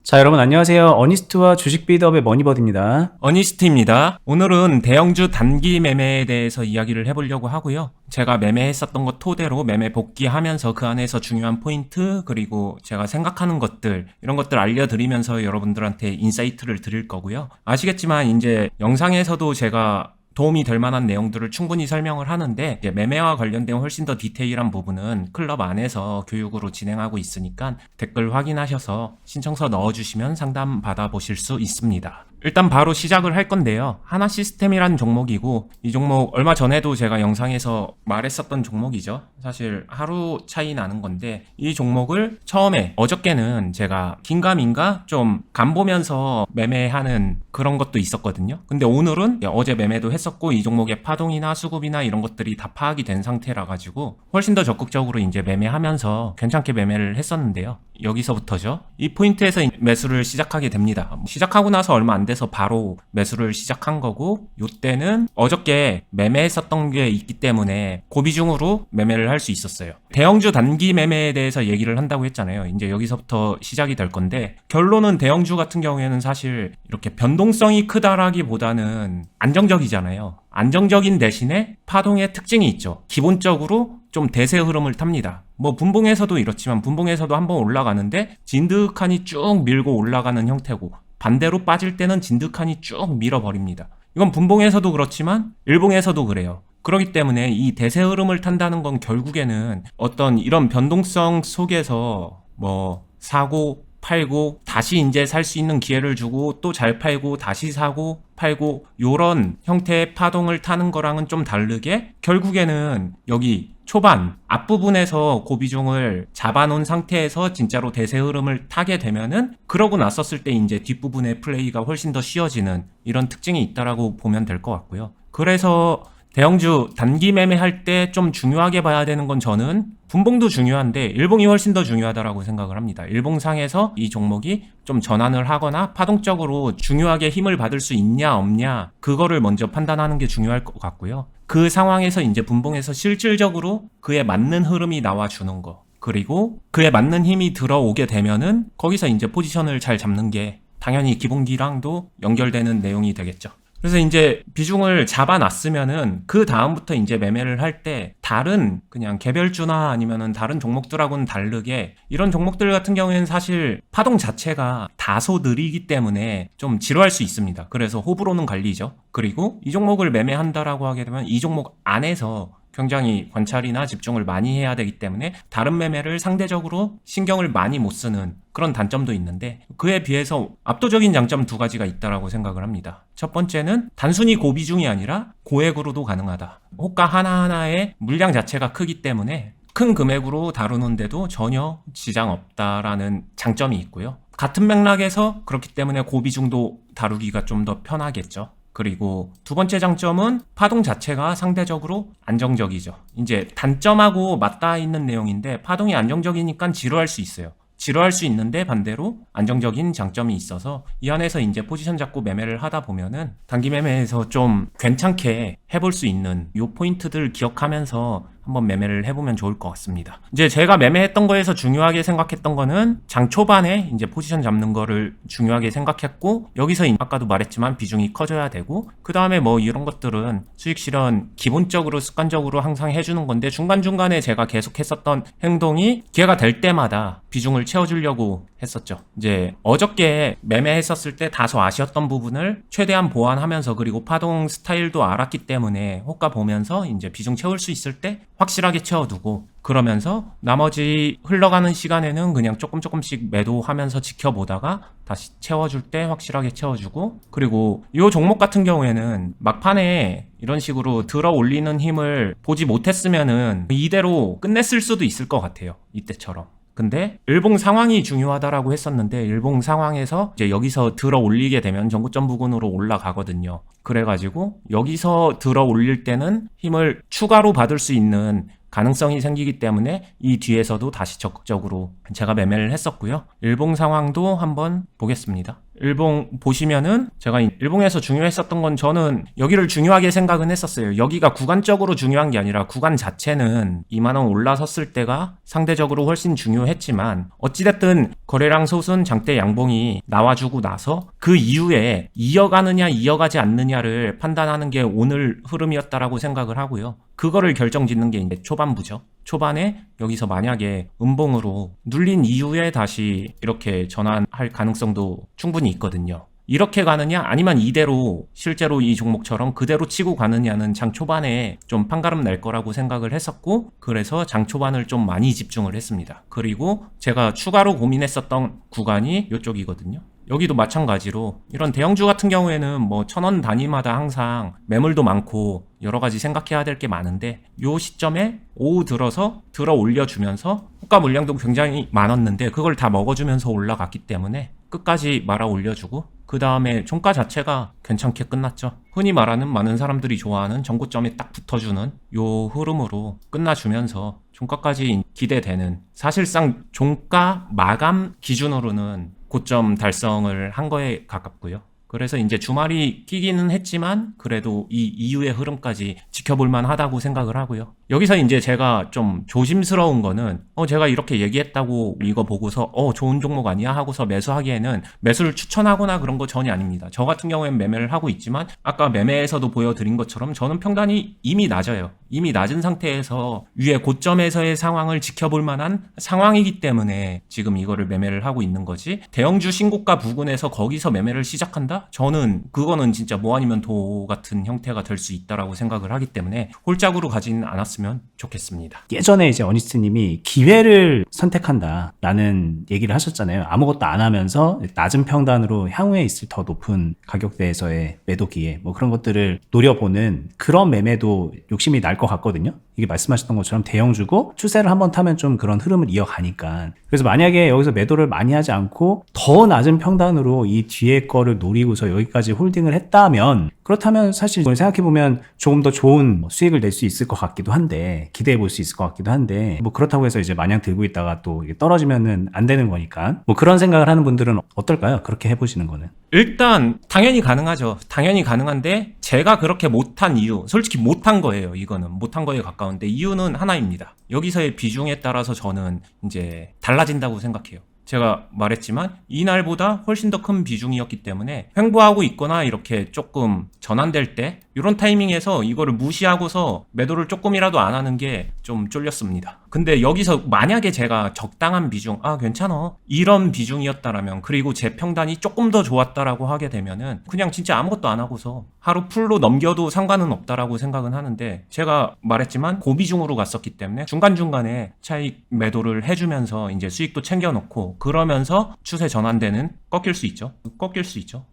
자, 여러분 안녕하세요. 어니스트와 주식 빌드업의 머니버드입니다. 어니스트입니다. 오늘은 대형주 단기 매매에 대해서 이야기를 해보려고 하고요. 제가 매매했었던 것 토대로 매매 복귀하면서 그 안에서 중요한 포인트, 그리고 제가 생각하는 것들, 이런 것들 알려드리면서 여러분들한테 인사이트를 드릴 거고요. 아시겠지만 이제 영상에서도 제가 도움이 될 만한 내용들을 충분히 설명을 하는데, 이제 매매와 관련된 훨씬 더 디테일한 부분은 클럽 안에서 교육으로 진행하고 있으니까 댓글 확인하셔서 신청서 넣어주시면 상담 받아보실 수 있습니다. 일단 바로 시작을 할 건데요. 하나시스템이라는 종목이고, 이 종목 얼마 전에도 제가 영상에서 말했었던 종목이죠. 사실 하루 차이 나는 건데, 이 종목을 처음에 어저께는 제가 긴가민가 좀 간보면서 매매하는 그런 것도 있었거든요. 근데 오늘은 어제 매매도 했었고, 이 종목의 파동이나 수급이나 이런 것들이 다 파악이 된 상태라 가지고 훨씬 더 적극적으로 이제 매매하면서 괜찮게 매매를 했었는데요. 여기서부터죠. 이 포인트에서 매수를 시작하게 됩니다. 시작하고 나서 얼마 안 돼서 바로 매수를 시작한 거고, 요때는 어저께 매매했었던 게 있기 때문에 고비중으로 매매를 할 수 있었어요. 대형주 단기 매매에 대해서 얘기를 한다고 했잖아요. 이제 여기서부터 시작이 될 건데, 결론은 대형주 같은 경우에는 사실 이렇게 변동성이 크다라기보다는 안정적이잖아요. 안정적인 대신에 파동의 특징이 있죠. 기본적으로 좀 대세 흐름을 탑니다. 뭐 분봉에서도 이렇지만 분봉에서도 한번 올라가는데 진득하니 쭉 밀고 올라가는 형태고, 반대로 빠질 때는 진득하니 쭉 밀어버립니다. 이건 분봉에서도 그렇지만 일봉에서도 그래요. 그렇기 때문에 이 대세 흐름을 탄다는 건 결국에는 어떤 이런 변동성 속에서 뭐 사고 팔고 다시 이제 살 수 있는 기회를 주고 또 잘 팔고 다시 사고 팔고 요런 형태의 파동을 타는 거랑은 좀 다르게, 결국에는 여기 초반 앞부분에서 고비중을 잡아놓은 상태에서 진짜로 대세 흐름을 타게 되면은, 그러고 났었을 때 이제 뒷부분의 플레이가 훨씬 더 쉬워지는 이런 특징이 있다라고 보면 될 것 같고요. 그래서 대형주 단기 매매할 때 좀 중요하게 봐야 되는 건, 저는 분봉도 중요한데 일봉이 훨씬 더 중요하다라고 생각을 합니다. 일봉상에서 이 종목이 좀 전환을 하거나 파동적으로 중요하게 힘을 받을 수 있냐 없냐, 그거를 먼저 판단하는 게 중요할 것 같고요. 그 상황에서 이제 분봉에서 실질적으로 그에 맞는 흐름이 나와주는 거, 그리고 그에 맞는 힘이 들어오게 되면은 거기서 이제 포지션을 잘 잡는 게 당연히 기본기랑도 연결되는 내용이 되겠죠. 그래서 이제 비중을 잡아놨으면은 그 다음부터 이제 매매를 할 때 다른 그냥 개별주나 아니면은 다른 종목들하고는 다르게, 이런 종목들 같은 경우에는 사실 파동 자체가 다소 느리기 때문에 좀 지루할 수 있습니다. 그래서 호불호는 갈리죠. 그리고 이 종목을 매매한다라고 하게 되면 이 종목 안에서 굉장히 관찰이나 집중을 많이 해야 되기 때문에 다른 매매를 상대적으로 신경을 많이 못 쓰는 그런 단점도 있는데, 그에 비해서 압도적인 장점 두 가지가 있다라고 생각을 합니다. 첫 번째는 단순히 고비중이 아니라 고액으로도 가능하다. 호가 하나하나의 물량 자체가 크기 때문에 큰 금액으로 다루는데도 전혀 지장 없다라는 장점이 있고요. 같은 맥락에서 그렇기 때문에 고비중도 다루기가 좀 더 편하겠죠. 그리고 두 번째 장점은 파동 자체가 상대적으로 안정적이죠. 이제 단점하고 맞닿아 있는 내용인데, 파동이 안정적이니까 지루할 수 있어요. 지루할 수 있는데 반대로 안정적인 장점이 있어서 이 안에서 이제 포지션 잡고 매매를 하다 보면은 단기 매매에서 좀 괜찮게 해볼 수 있는 요 포인트들 기억하면서 한번 매매를 해보면 좋을 것 같습니다. 이제 제가 매매했던 거에서 중요하게 생각했던 거는 장 초반에 이제 포지션 잡는 거를 중요하게 생각했고, 여기서 아까도 말했지만 비중이 커져야 되고, 그 다음에 뭐 이런 것들은 수익 실현 기본적으로 습관적으로 항상 해주는 건데, 중간중간에 제가 계속 했었던 행동이 기회가 될 때마다 비중을 채워주려고 했었죠. 이제 어저께 매매했었을 때 다소 아쉬웠던 부분을 최대한 보완하면서, 그리고 파동 스타일도 알았기 때문에 호가 보면서 이제 비중 채울 수 있을 때 확실하게 채워두고, 그러면서 나머지 흘러가는 시간에는 그냥 조금씩 매도하면서 지켜보다가 다시 채워줄 때 확실하게 채워주고, 그리고 이 종목 같은 경우에는 막판에 이런 식으로 들어 올리는 힘을 보지 못했으면은 이대로 끝냈을 수도 있을 것 같아요. 이때처럼. 근데 일봉 상황이 중요하다라고 했었는데, 일봉 상황에서 이제 여기서 들어 올리게 되면 전고점 부근으로 올라가거든요. 그래가지고 여기서 들어 올릴 때는 힘을 추가로 받을 수 있는 가능성이 생기기 때문에 이 뒤에서도 다시 적극적으로 제가 매매를 했었고요. 일봉 상황도 한번 보겠습니다. 일봉 보시면은 제가 일봉에서 중요했었던 건 저는 여기를 중요하게 생각은 했었어요. 여기가 구간적으로 중요한 게 아니라 구간 자체는 2만원 올라섰을 때가 상대적으로 훨씬 중요했지만 어찌됐든 거래량 소순 장대 양봉이 나와주고 나서 그 이후에 이어가느냐 이어가지 않느냐를 판단하는 게 오늘 흐름이었다라고 생각을 하고요. 그거를 결정짓는 게 이제 초반부죠. 초반에 여기서 만약에 음봉으로 눌린 이후에 다시 이렇게 전환할 가능성도 충분히 있거든요. 이렇게 가느냐 아니면 이대로 실제로 이 종목처럼 그대로 치고 가느냐는 장 초반에 좀 판가름 날 거라고 생각을 했었고, 그래서 장 초반을 좀 많이 집중을 했습니다. 그리고 제가 추가로 고민했었던 구간이 이쪽이거든요. 여기도 마찬가지로 이런 대형주 같은 경우에는 뭐 1,000원 단위마다 항상 매물도 많고 여러 가지 생각해야 될 게 많은데, 요 시점에 오후 들어서 들어 올려주면서 호가 물량도 굉장히 많았는데 그걸 다 먹어주면서 올라갔기 때문에 끝까지 말아 올려주고, 그 다음에 종가 자체가 괜찮게 끝났죠. 흔히 말하는 많은 사람들이 좋아하는 전고점에 딱 붙어주는 요 흐름으로 끝나주면서 종가까지 기대되는, 사실상 종가 마감 기준으로는 고점 달성을 한 거에 가깝고요. 그래서 이제 주말이 끼기는 했지만 그래도 이 이후의 흐름까지 지켜볼 만하다고 생각을 하고요. 여기서 이제 제가 좀 조심스러운 거는 제가 이렇게 얘기했다고 이거 보고서 좋은 종목 아니야 하고서 매수하기에는 매수를 추천하거나 그런 거 전혀 아닙니다. 저 같은 경우에는 매매를 하고 있지만 아까 매매에서도 보여드린 것처럼 저는 평단이 이미 낮아요. 이미 낮은 상태에서 위에 고점에서의 상황을 지켜볼 만한 상황이기 때문에 지금 이거를 매매를 하고 있는 거지, 대형주 신고가 부근에서 거기서 매매를 시작한다? 저는 그거는 진짜 뭐 아니면 도 같은 형태가 될 수 있다라고 생각을 하기 때문에 홀짝으로 가지는 않았으면 좋겠습니다. 예전에 이제 어니스트님이 기회를 선택한다라는 얘기를 하셨잖아요. 아무것도 안 하면서 낮은 평단으로 향후에 있을 더 높은 가격대에서의 매도 기회, 뭐 그런 것들을 노려보는 그런 매매도 욕심이 날 것 같거든요. 이게 말씀하셨던 것처럼 대형주고 추세를 한번 타면 좀 그런 흐름을 이어가니까. 그래서 만약에 여기서 매도를 많이 하지 않고 더 낮은 평단으로 이 뒤에 거를 노리고서 여기까지 홀딩을 했다면, 그렇다면 사실 생각해보면 조금 더 좋은 수익을 낼 수 있을 것 같기도 한데, 기대해 볼 수 있을 것 같기도 한데, 뭐 그렇다고 해서 이제 마냥 들고 있다가 또 이게 떨어지면은 안 되는 거니까, 뭐 그런 생각을 하는 분들은 어떨까요? 그렇게 해보시는 거는. 일단 당연히 가능하죠. 당연히 가능한데 제가 그렇게 못한 이유, 솔직히 못한 거예요. 이거는 못한 거에 가까운데 이유는 하나입니다. 여기서의 비중에 따라서 저는 이제 달라진다고 생각해요. 제가 말했지만 이날보다 훨씬 더 큰 비중이었기 때문에 횡보하고 있거나 이렇게 조금 전환될 때 이런 타이밍에서 이거를 무시하고서 매도를 조금이라도 안 하는 게 좀 쫄렸습니다. 근데 여기서 만약에 제가 적당한 비중, 괜찮아, 이런 비중이었다라면, 그리고 제 평단이 조금 더 좋았다라고 하게 되면은 그냥 진짜 아무것도 안 하고서 하루 풀로 넘겨도 상관은 없다라고 생각은 하는데, 제가 말했지만 고비중으로 갔었기 때문에 중간중간에 차익 매도를 해주면서 이제 수익도 챙겨놓고 그러면서 추세 전환되는, 꺾일 수 있죠.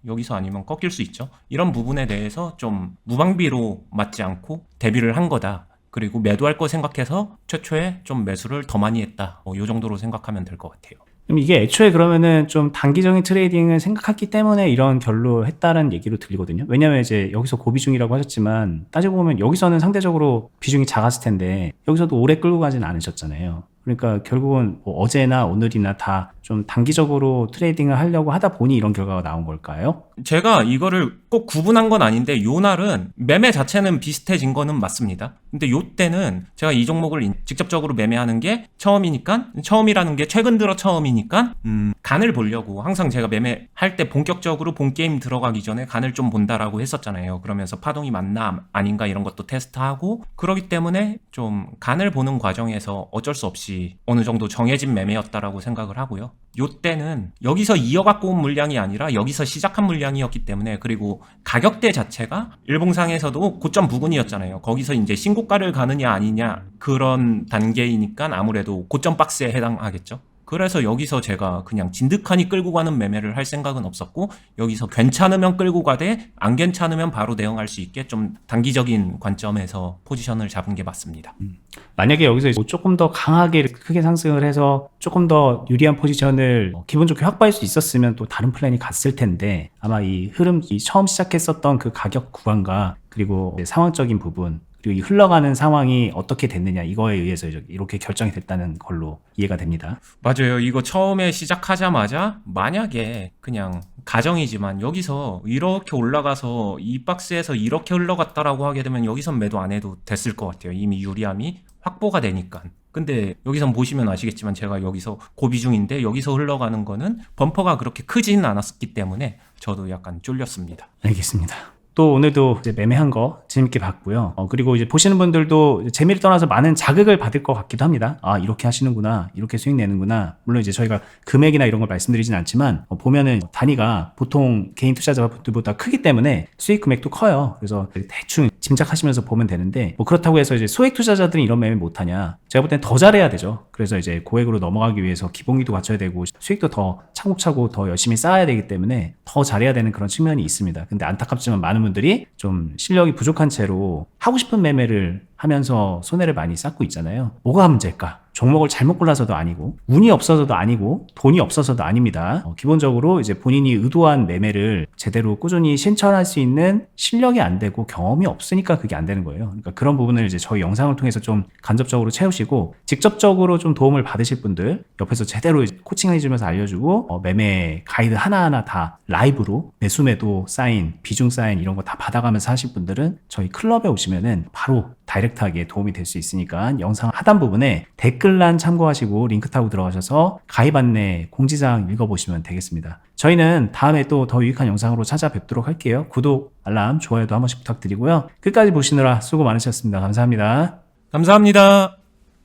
여기서 아니면 꺾일 수 있죠. 이런 부분에 대해서 좀 무방비로 맞지 않고 대비를 한 거다. 그리고 매도할 거 생각해서 최초에 좀 매수를 더 많이 했다. 이 정도로 생각하면 될 것 같아요. 그럼 이게 애초에 그러면은 좀 단기적인 트레이딩을 생각했기 때문에 이런 결로 했다는 얘기로 들리거든요. 왜냐면 이제 여기서 고비중이라고 하셨지만 따지고 보면 여기서는 상대적으로 비중이 작았을 텐데 여기서도 오래 끌고 가진 않으셨잖아요. 그러니까 결국은 뭐 어제나 오늘이나 다 좀 단기적으로 트레이딩을 하려고 하다 보니 이런 결과가 나온 걸까요? 제가 이거를 꼭 구분한 건 아닌데 요 날은 매매 자체는 비슷해진 거는 맞습니다. 근데 요 때는 제가 이 종목을 직접적으로 매매하는 게 처음이라는 게 최근 들어 처음이니까 간을 보려고, 항상 제가 매매할 때 본격적으로 본 게임 들어가기 전에 간을 좀 본다라고 했었잖아요. 그러면서 파동이 맞나 아닌가 이런 것도 테스트하고, 그러기 때문에 좀 간을 보는 과정에서 어쩔 수 없이 어느 정도 정해진 매매였다라고 생각을 하고요. 요 때는 여기서 이어갖고 온 물량이 아니라 여기서 시작한 물량이었기 때문에, 그리고 가격대 자체가 일봉상에서도 고점 부근이었잖아요. 거기서 이제 신고가를 가느냐 아니냐 그런 단계이니까 아무래도 고점 박스에 해당하겠죠. 그래서 여기서 제가 그냥 진득하니 끌고 가는 매매를 할 생각은 없었고, 여기서 괜찮으면 끌고 가되 안 괜찮으면 바로 대응할 수 있게 좀 단기적인 관점에서 포지션을 잡은 게 맞습니다. 만약에 여기서 조금 더 강하게 크게 상승을 해서 조금 더 유리한 포지션을 기분 좋게 확보할 수 있었으면 또 다른 플랜이 갔을 텐데, 아마 이 흐름, 이 처음 시작했었던 그 가격 구간과 그리고 상황적인 부분, 그리고 이 흘러가는 상황이 어떻게 됐느냐 이거에 의해서 이렇게 결정이 됐다는 걸로 이해가 됩니다. 맞아요. 이거 처음에 시작하자마자 만약에 그냥 가정이지만 여기서 이렇게 올라가서 이 박스에서 이렇게 흘러갔다라고 하게 되면 여기선 매도 안 해도 됐을 것 같아요. 이미 유리함이 확보가 되니까. 근데 여기선 보시면 아시겠지만 제가 여기서 고비 중인데 여기서 흘러가는 거는 범퍼가 그렇게 크지는 않았기 때문에 저도 약간 쫄렸습니다. 알겠습니다. 또 오늘도 이제 매매한 거 재밌게 봤고요. 그리고 이제 보시는 분들도 재미를 떠나서 많은 자극을 받을 것 같기도 합니다. 아, 이렇게 하시는구나. 이렇게 수익 내는구나. 물론 이제 저희가 금액이나 이런 걸 말씀드리진 않지만, 보면은 단위가 보통 개인 투자자분들보다 크기 때문에 수익 금액도 커요. 그래서 대충 짐작하시면서 보면 되는데, 뭐 그렇다고 해서 이제 소액 투자자들은 이런 매매 못하냐. 제가 볼 땐 더 잘해야 되죠. 그래서 이제 고액으로 넘어가기 위해서 기본기도 갖춰야 되고, 수익도 더 차곡차곡 더 열심히 쌓아야 되기 때문에 더 잘해야 되는 그런 측면이 있습니다. 근데 안타깝지만 많은 분들이 좀 실력이 부족한 채로 하고 싶은 매매를 하면서 손해를 많이 쌓고 있잖아요. 뭐가 문제일까? 종목을 잘못 골라서도 아니고, 운이 없어서도 아니고, 돈이 없어서도 아닙니다. 기본적으로 이제 본인이 의도한 매매를 제대로 꾸준히 실천할 수 있는 실력이 안 되고 경험이 없으니까 그게 안 되는 거예요. 그러니까 그런 부분을 이제 저희 영상을 통해서 좀 간접적으로 채우시고, 직접적으로 좀 도움을 받으실 분들, 옆에서 제대로 코칭해주면서 알려주고, 매매 가이드 하나하나 다 라이브로 매수 매도 사인, 비중 사인 이런 거 다 받아가면서 하실 분들은 저희 클럽에 오시면은 바로 다이렉트하게 도움이 될 수 있으니까 영상 하단 부분에 댓글란 참고하시고 링크 타고 들어가셔서 가입 안내 공지사항 읽어보시면 되겠습니다. 저희는 다음에 또 더 유익한 영상으로 찾아뵙도록 할게요. 구독, 알람, 좋아요도 한 번씩 부탁드리고요. 끝까지 보시느라 수고 많으셨습니다. 감사합니다. 감사합니다.